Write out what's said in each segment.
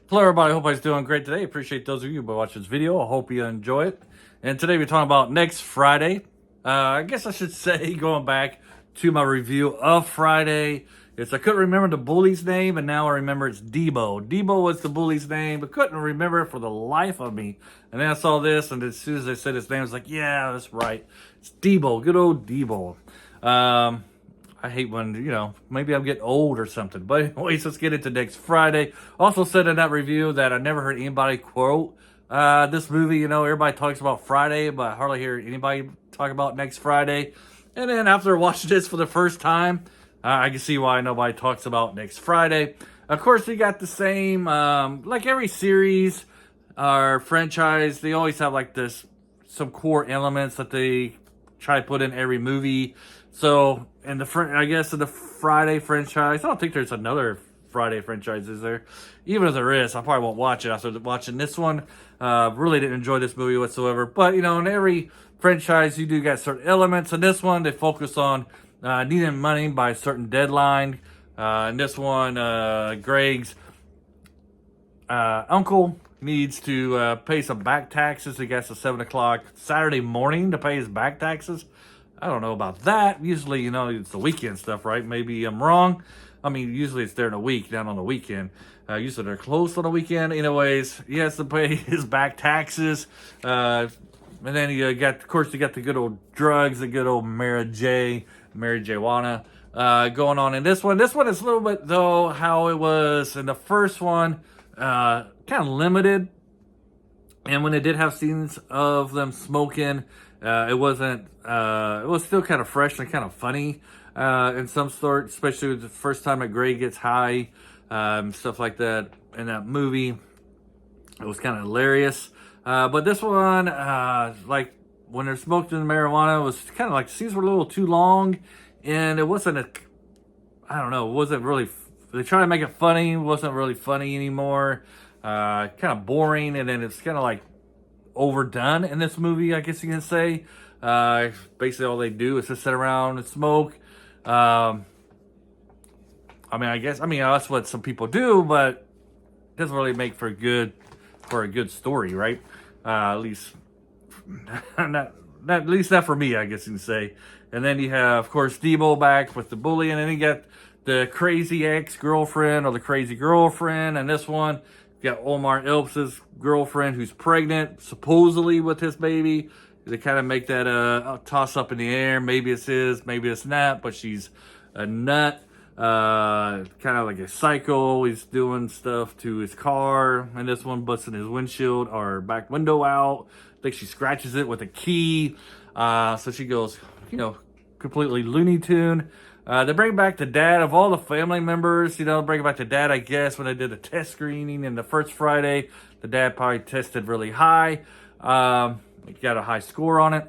Hello everybody, hope everybody's doing great today. Appreciate those of you who watch this video. I hope you enjoy it. And today we're talking about next Friday. I guess I should say, going back to my review of Friday, I couldn't remember the bully's name, and now I remember it's Debo. Debo was the bully's name, but couldn't remember it for the life of me. And then I saw this, and as soon as they said his name, I was like, yeah, that's right. It's Debo, good old Debo. I hate when, maybe I'm getting old or something. But anyways, let's get into next Friday. Also said in that review that I never heard anybody quote this movie. Everybody talks about Friday, but I hardly hear anybody talk about next Friday. And then after watching this for the first time, I can see why nobody talks about next Friday. Of course, we got the same, like every series or franchise, they always have like some core elements that they try to put in every movie. So, I guess in the Friday franchise, I don't think there's another Friday franchise, is there? Even if there is, I probably won't watch it after watching this one. Really didn't enjoy this movie whatsoever. But, in every franchise, you do got certain elements. In this one, they focus on needing money by a certain deadline. In this one, Greg's uncle needs to pay some back taxes. He gets to 7 o'clock Saturday morning to pay his back taxes. I don't know about that. Usually, it's the weekend stuff, right? Maybe I'm wrong. I mean, usually it's during the week, not on the weekend. Usually they're closed on the weekend. Anyways, he has to pay his back taxes. And then you got the good old drugs, the good old Mary J.Wana going on in this one. This one is a little bit, though, how it was in the first one, kind of limited. And when they did have scenes of them smoking, it wasn't. It was still kind of fresh and kind of funny in some sort, especially the first time that Greg gets high, stuff like that in that movie. It was kind of hilarious. But this one, like when they're smoking the marijuana, it was kind of like scenes were a little too long, and it wasn't I don't know. It wasn't really. They try to make it funny. It wasn't really funny anymore. Kind of boring, and then it's kind of like overdone in this movie, I guess you can say. Basically all they do is just sit around and smoke. I mean that's what some people do, but it doesn't really make for a good story, right? At least not for me, I guess you can say. And then you have, of course, Debo back with the bully, and then you got the crazy ex-girlfriend or the crazy girlfriend, and this one you got Omar Epps' girlfriend who's pregnant, supposedly with his baby. They kind of make that toss up in the air. Maybe it's his, maybe it's not, but she's a nut. Kind of like a psycho. He's doing stuff to his car, and this one busting his windshield or back window out. I think she scratches it with a key. So she goes, completely Looney Tune. They bring back the dad of all the family members. Bring back the dad, I guess, when they did the test screening in the first Friday. The dad probably tested really high. He got a high score on it.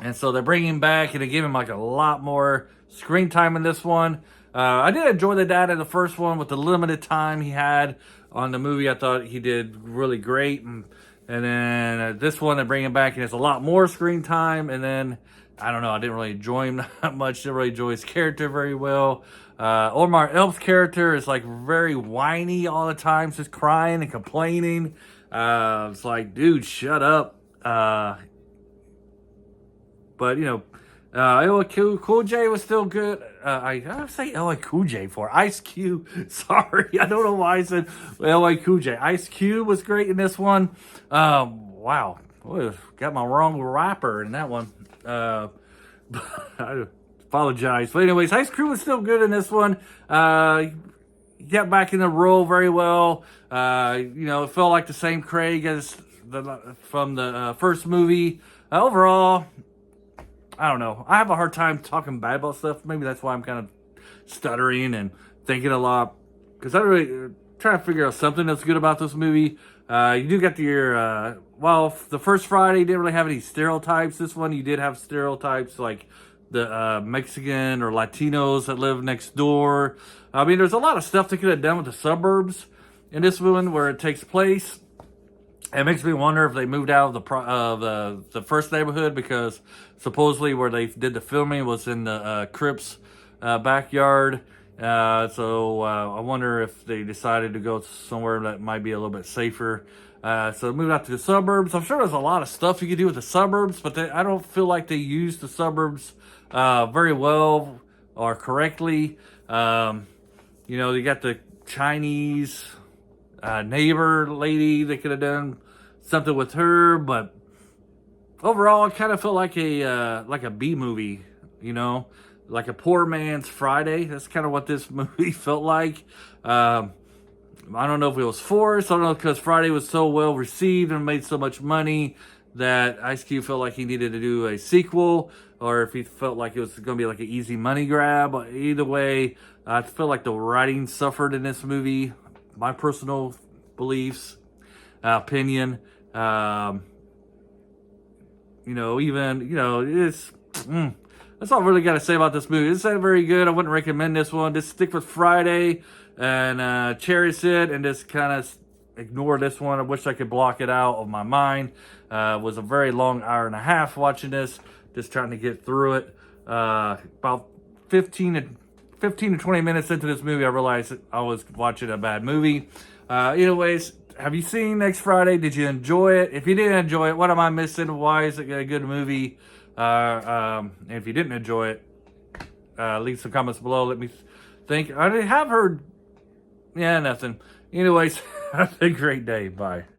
And so they bring him back, and they give him like a lot more screen time in this one. I did enjoy the dad in the first one with the limited time he had on the movie. I thought he did really great. And then this one, they bring him back, and it's a lot more screen time. And then, I don't know, I didn't really enjoy him that much. Didn't really enjoy his character very well. Omar Epps' character is like very whiny all the time, just crying and complaining. It's like, dude, shut up. But LL Cool J was still good. I say LL Cool J for Ice Cube. Sorry, I don't know why I said LL Cool J. Ice Cube was great in this one. Wow, got my wrong rapper in that one. I apologize. But anyways, Ice Cube was still good in this one. He got back in the role very well. It felt like the same Craig as from the first movie. Overall, I don't know. I have a hard time talking bad about stuff. Maybe that's why I'm kind of stuttering and thinking a lot. Because I really trying to figure out something that's good about this movie. You do get the first Friday didn't really have any stereotypes. This one, you did have stereotypes like the Mexican or Latinos that live next door. I mean, there's a lot of stuff they could have done with the suburbs in this one where it takes place. It makes me wonder if they moved out of the first neighborhood, because supposedly where they did the filming was in the Crips' backyard. So I wonder if they decided to go somewhere that might be a little bit safer. So moving out to the suburbs. I'm sure there's a lot of stuff you could do with the suburbs, but I don't feel like they use the suburbs very well or correctly. You got the Chinese neighbor lady. They could have done something with her, but overall, I kind of felt like a B movie. Like a poor man's Friday. That's kind of what this movie felt like. I don't know if it was forced. I don't know, because Friday was so well received and made so much money that Ice Cube felt like he needed to do a sequel, or if he felt like it was going to be like an easy money grab. Either way, I feel like the writing suffered in this movie. My personal beliefs, opinion. It's. That's all I really got to say about this movie. It's not very good. I wouldn't recommend this one. Just stick with Friday and cherish it, and just kind of ignore this one. I wish I could block it out of my mind. It was a very long hour and a half watching this, just trying to get through it. About 15 to 20 minutes into this movie, I realized that I was watching a bad movie. Anyways, have you seen Next Friday? Did you enjoy it? If you didn't enjoy it, what am I missing? Why is it a good movie? And if you didn't enjoy it, leave some comments below. Let me think. I have heard, nothing. Anyways, have a great day. Bye.